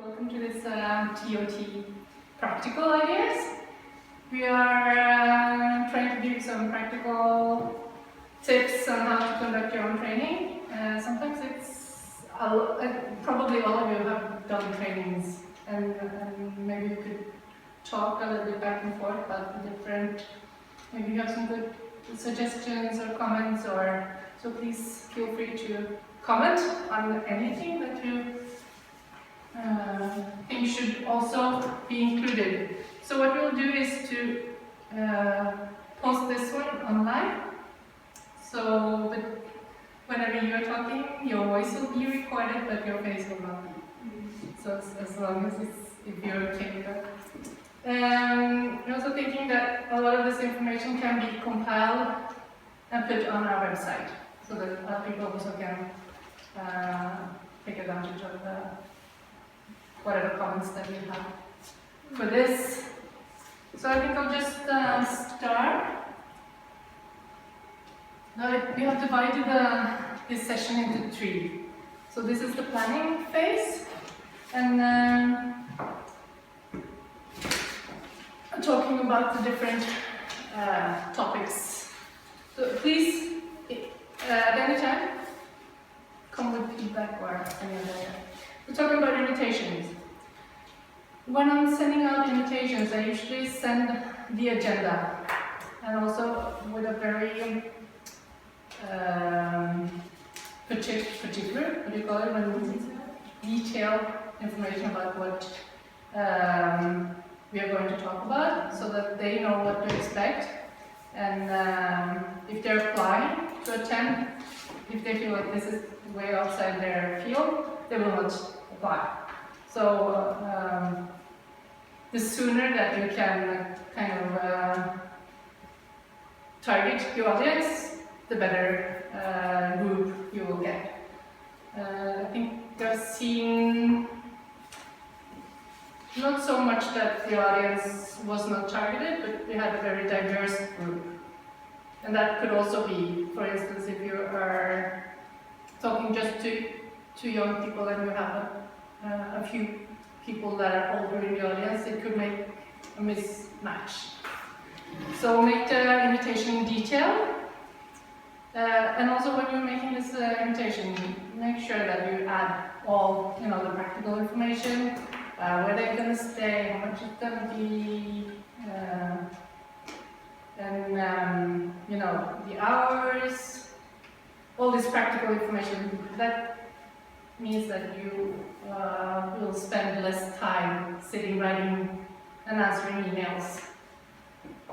Welcome to this TOT practical ideas. We are trying to give you some practical tips on how to conduct your own training. Sometimes it's, probably all of you have done trainings and maybe you could talk a little bit back and forth about the different, maybe you have some good suggestions or comments, or so please feel free to comment on anything that you think should also be included. So what we'll do is to post this one online. So but whenever you are talking, your voice will be recorded, but your face will not be. So as long as if you're okay with that. We're also thinking that a lot of this information can be compiled and put on our website, so that other people also can take advantage of whatever comments that we have for this. So I think I'll just start. Now we have divided this session into three. So this is the planning phase, and talking about the different topics. So please, at any time, come with feedback or any other. We're talking about invitations. When I'm sending out invitations, I usually send the agenda, and also with a very particular, what do you call it, when detailed information about what we are going to talk about, so that they know what to expect. And if they're applying to attend, if they feel like this is way outside their field, they will not apply. So the sooner that you can kind of target your audience, the better group you will get. I think they're seeing not so much that the audience was not targeted, but we had a very diverse group. And that could also be, for instance, if you are talking just to young people and you have a few people that are older in the audience, it could make a mismatch. So make the invitation in detail. And also when you're making this invitation, make sure that you add all, the practical information, where they're going to stay, how much it's going to be, and the hours, all this practical information. That means that you will spend less time sitting writing and answering emails.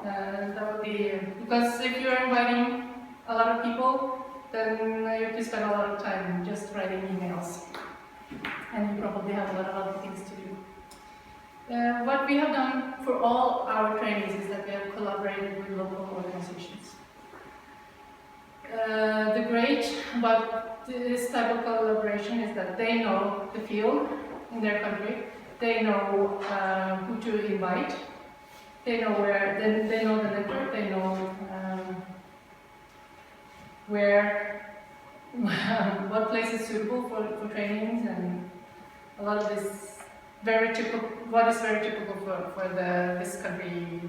That would be, because if you're inviting a lot of people, then you have to spend a lot of time just writing emails, and you probably have a lot of other things to do. What we have done for all our trainings is that we have collaborated with local organizations. The great about this type of collaboration is that they know the field in their country, they know who to invite, they know where, they know the network, they know what place is suitable for trainings, and a lot of this very typical, what is very typical for this country.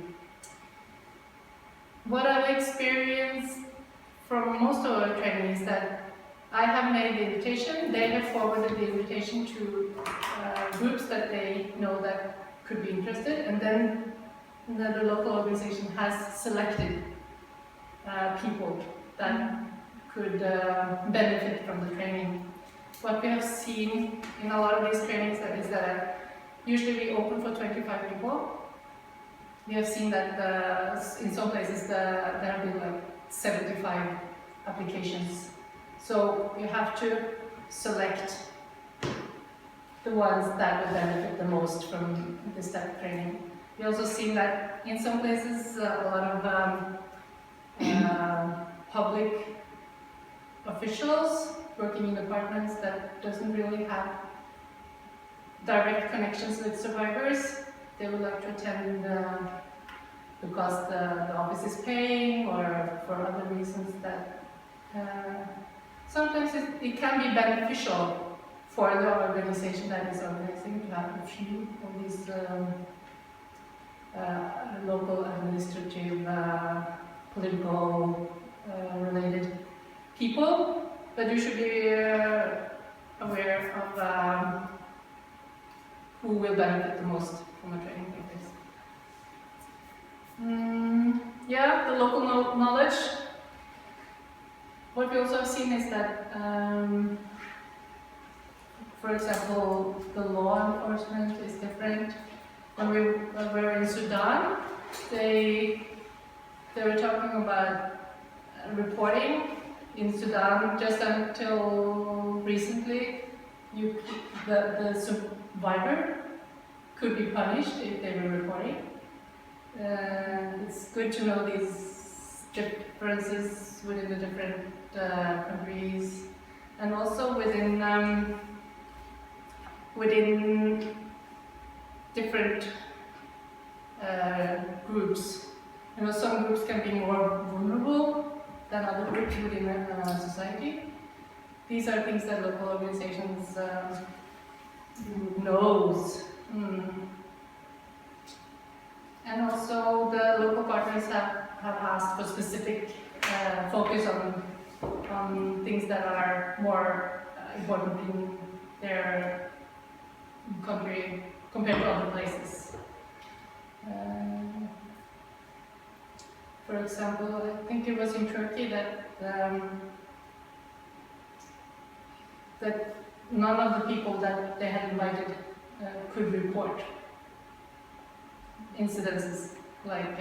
What I've experienced from most of our training is that I have made the invitation, they have forwarded the invitation to groups that they know that could be interested, and then the local organization has selected people that could benefit from the training. What we have seen in a lot of these trainings is that usually we open for 25 people. We have seen that in some places there have been like 75 applications. So you have to select the ones that will benefit the most from this type of training. We also seen that in some places a lot of public officials working in departments that doesn't really have direct connections with survivors. They would like to attend because the office is paying, or for other reasons that sometimes it can be beneficial for the organization that is organizing to have a few of these local administrative, political related people, but you should be aware of who will benefit the most from a training like this. Yeah, the local knowledge. What we also have seen is that, for example, the law enforcement is different. When we were in Sudan, they were talking about reporting in Sudan. Just until recently, the survivor could be punished if they were reporting. It's good to know these differences within the different countries, and also within different groups. You know, some groups can be more vulnerable than other groups within a society. These are things that local organizations knows. And also the local partners have asked for specific focus on things that are more important in their country compared to other places. For example, I think it was in Turkey that none of the people that they had invited could report incidences like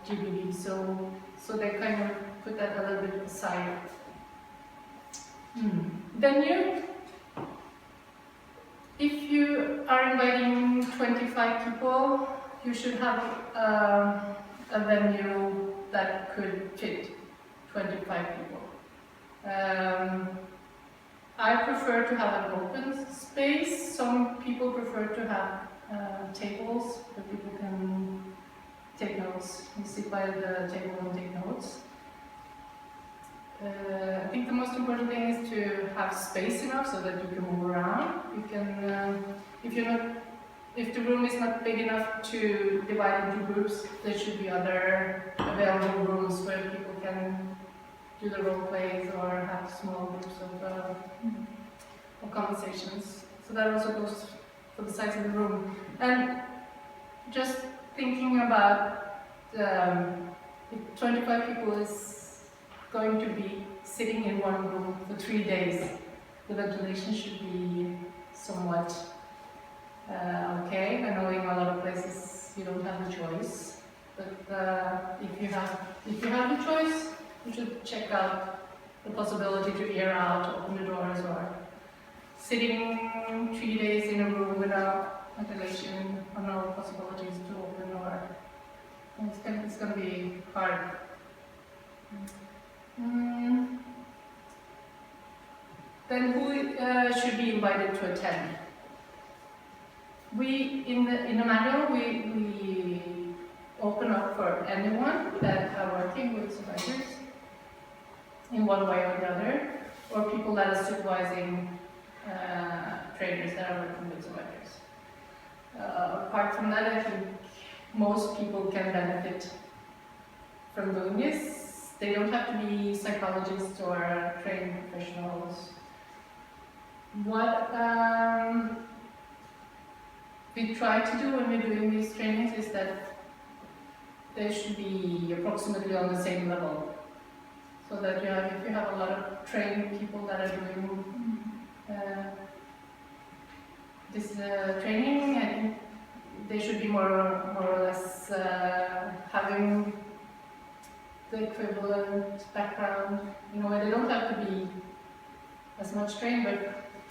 GBV, so they kind of put that a little bit aside. Venue. If you are inviting 25 people, you should have a venue that could fit 25 people. I prefer to have an open space. Some people prefer to have tables where people can take notes. You sit by the table and take notes. I think the most important thing is to have space enough so that you can move around. You can, if the room is not big enough to divide into groups, there should be other available rooms where people can do the role plays or have small groups of conversations. So that also goes for the size of the room. And just thinking about if 25 people is going to be sitting in one room for 3 days, the ventilation should be somewhat okay. I know in a lot of places you don't have a choice, but if you have a choice, you should check out the possibility to air out, open the doors, or sitting 3 days in a room without ventilation, or no possibilities to open the door. It's going to be hard. Then who should be invited to attend? We in the manual we open up for anyone that are working with survivors in one way or the other, or people that are supervising traders that are working with survivors. Apart from that, I think most people can benefit from doing this. They don't have to be psychologists or trained professionals. What we try to do when we're doing these trainings is that they should be approximately on the same level. So that if you have a lot of trained people that are doing this training, I think they should be more or less having the equivalent background. You know, they don't have to be as much trained, but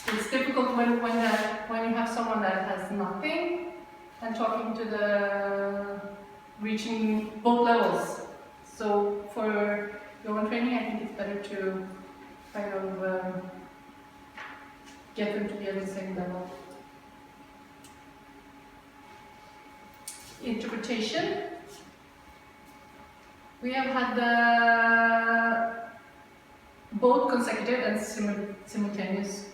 it's difficult when you have someone that has nothing and talking to reaching both levels. So for your own training, I think it's better to kind of get them to be at the same level. Interpretation. We have had both consecutive and simultaneous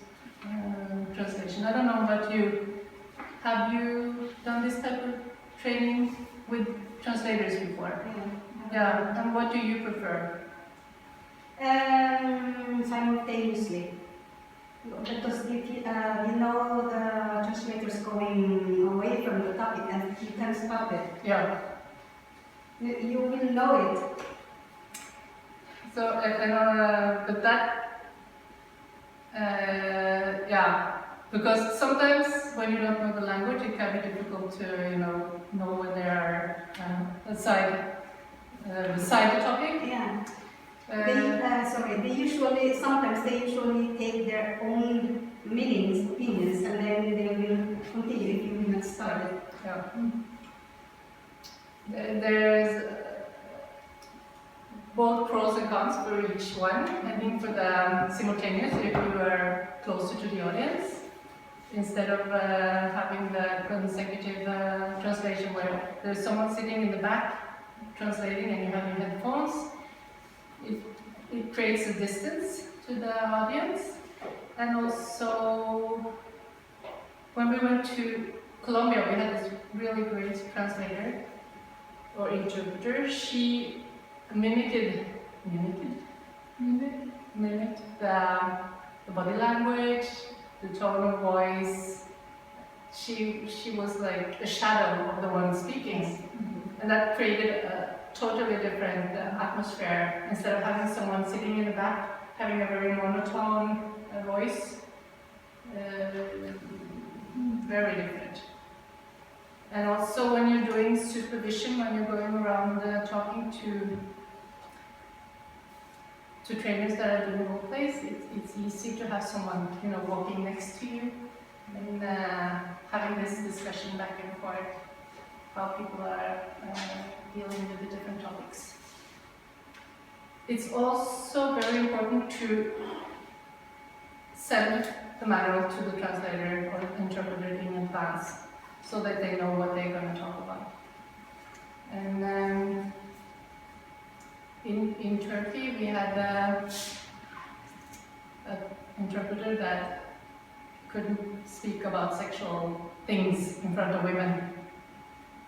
translation. I don't know about you. Have you done this type of training with translators before? Yeah. And what do you prefer? Simultaneously. Because if you know the translator is going away from the topic and you can stop it. Yeah. You will know it. So, but that, yeah, because sometimes when you don't know the language, it can be difficult to, know when they are beside the topic. Yeah. Sometimes they usually take their own meanings, opinions, and then they will continue if you will not start it. Yeah. There's both pros and cons for each one. I think for the simultaneous, if you are closer to the audience, instead of having the consecutive translation where there's someone sitting in the back translating and you have your headphones, it creates a distance to the audience. And also, when we went to Colombia, we had this really great translator or interpreter. She mimicked the body language, the tone of voice. She was like a shadow of the one speaking, and that created a totally different atmosphere. Instead of having someone sitting in the back having a very monotone voice, very different. And also when you're doing supervision, when you're going around talking to trainers that are doing role plays, it's easy to have someone walking next to you and having this discussion back and forth, how people are dealing with the different topics. It's also very important to send the manual to the translator or interpreter in advance, so that they know what they're going to talk about. And in Turkey, we had an interpreter that couldn't speak about sexual things in front of women.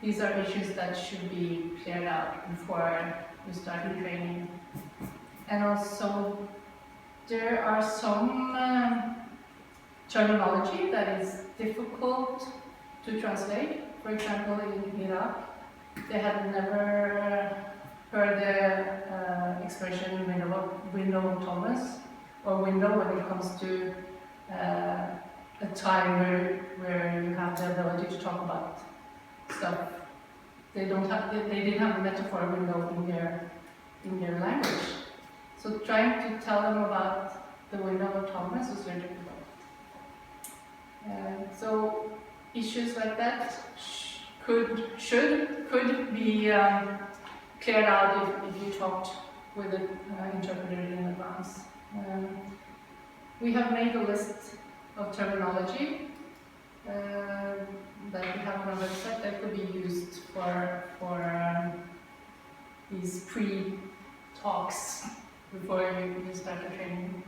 These are issues that should be cleared out before you start the training. And also, there are some terminology that is difficult to translate. For example, in Iraq, they had never heard the expression window tolerance, or window when it comes to a time where you have the ability to talk about stuff. They didn't have a metaphor window in their language. So trying to tell them about the window of tolerance was very difficult. So issues like that could be cleared out if you talked with an interpreter in advance. We have made a list of terminology that we have on our website that could be used for these pre-talks before you start the training.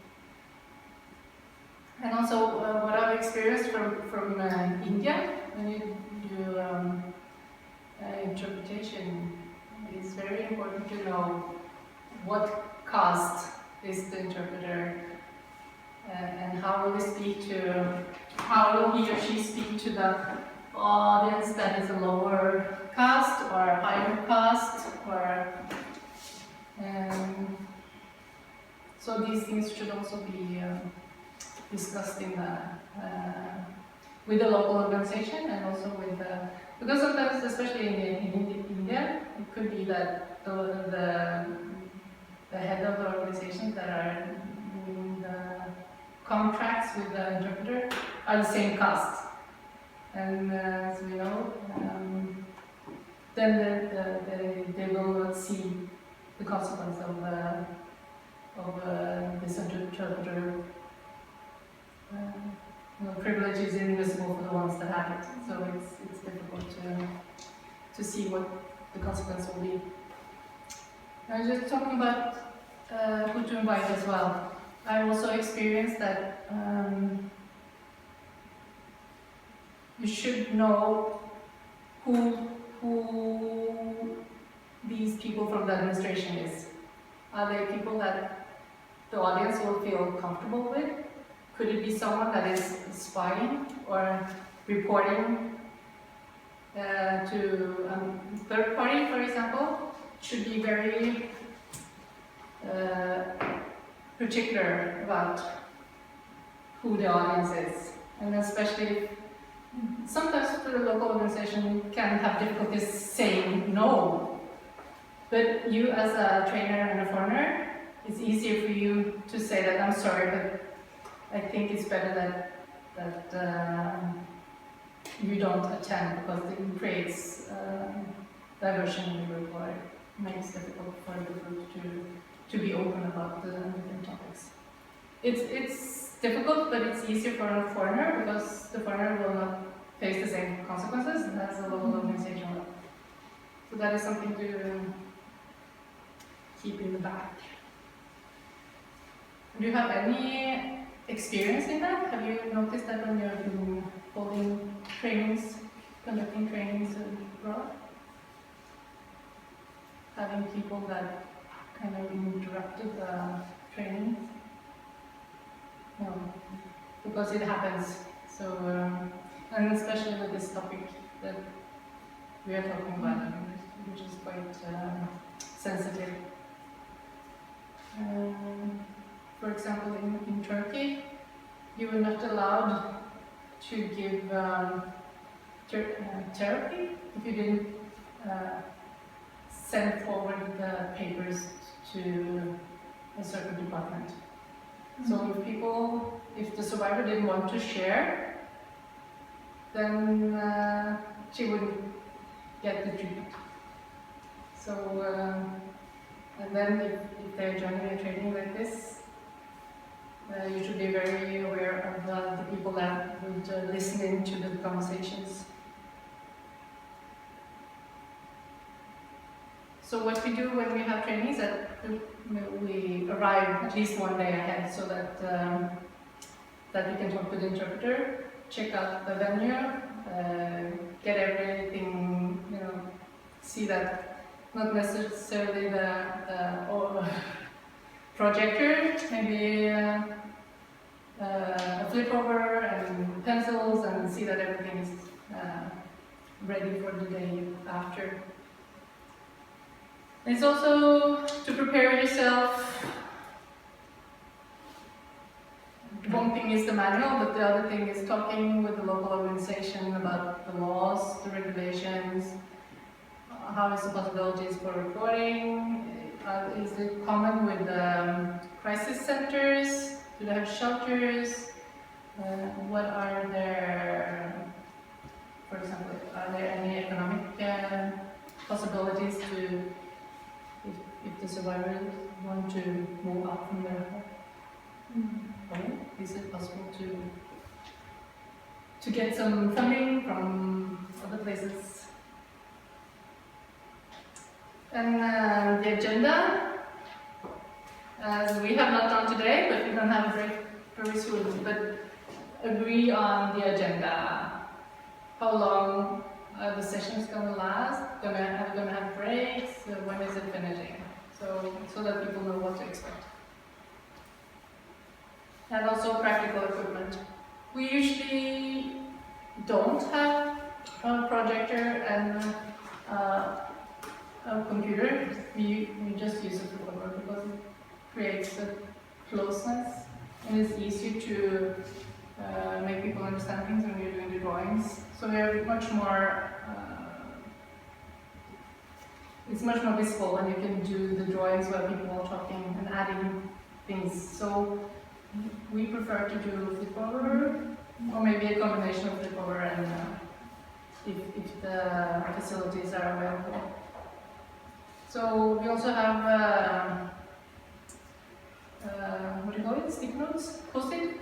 And also, what I've experienced from India, when you do interpretation, it's very important to know what caste is the interpreter, and how will he or she speak to the audience that is a lower caste or a higher caste, or so these things should also be discussed with the local organization, and also with because sometimes, especially in India, it could be that the head of the organizations that are doing the contracts with the interpreter are the same caste, and as we know, then they will not see the consequence of this interpreter. Privilege is invisible for the ones that have it, so it's difficult to see what the consequence will be. I was just talking about who to invite as well. I also experienced that you should know who these people from the administration is. Are they people that the audience will feel comfortable with? Could it be someone that is spying or reporting to a third party, for example? Should be very particular about who the audience is, and especially sometimes the local organization can have difficulties saying no. But you as a trainer and a foreigner, it's easier for you to say that I'm sorry, but I think it's better that you don't attend because it creates diversion in the group, or it makes it difficult for the group to be open about the different topics. It's difficult, but it's easier for a foreigner because the foreigner will not face the same consequences as a local organization will. So that is something to keep in the back. Do you have any experience in that? Have you noticed that when you've been holding trainings, conducting trainings abroad? Having people that kind of interrupted the training? No, because it happens. So, and especially with this topic that we are talking about, which is quite sensitive. For example, in Turkey, you were not allowed to give therapy if you didn't send forward the papers to a certain department. So if the survivor didn't want to share, then she wouldn't get the treatment. So, and then if they're joining a training like this, you should be very aware of the people that would listen in to the conversations. So what we do when we have trainings, that we arrive at least one day ahead so that that we can talk with the interpreter, check out the venue, get everything, see that not necessarily the projector, maybe a flip over and pencils, and see that everything is ready for the day after. It's also to prepare yourself. One thing is the manual, but the other thing is talking with the local organization about the laws, the regulations, how is the possibilities for reporting, is it common with crisis centers, do they have shelters, what are their, for example, are there any economic possibilities to, if the survivors want to move out from their home, is it possible to get some funding from other places? And the agenda, as we have not done today, but we're going to have a break very soon, but agree on the agenda. How long are the sessions going to last? Going to have breaks? When is it finishing? So that people know what to expect. And also practical equipment. We usually don't have a projector and a computer. We just use a flipper because it creates a closeness and it's easier to make people understand things when you're doing the drawings. So they're much more, it's much more visible when you can do the drawings where people are talking and adding things. So we prefer to do flip over, or maybe a combination of flip over and if the facilities are available. So we also have, what do you call it, stick notes, post-it.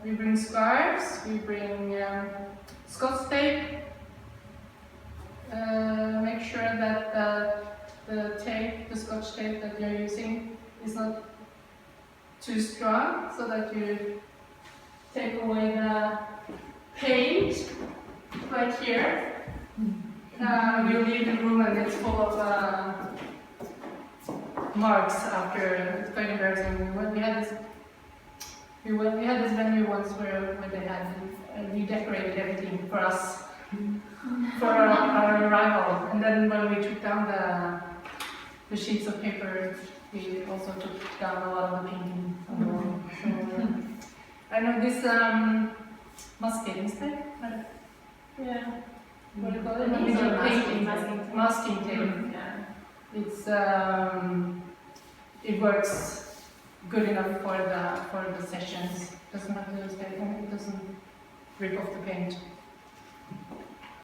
We bring scarves, we bring Scotch tape. Make sure that the Scotch tape that you're using is not too strong, so that you take away paint, like here. You leave the room and it's full of marks after. It's quite embarrassing. When we had this venue once where they had redecorated everything for us for our arrival, and then when we took down the sheets of paper, we also took down a lot of the painting on the wall. So, I know this masking tape. Yeah. What do you call it? These are Masking tape. Yeah. It's it works good enough for the sessions. Doesn't have to stay. It doesn't rip off the paint.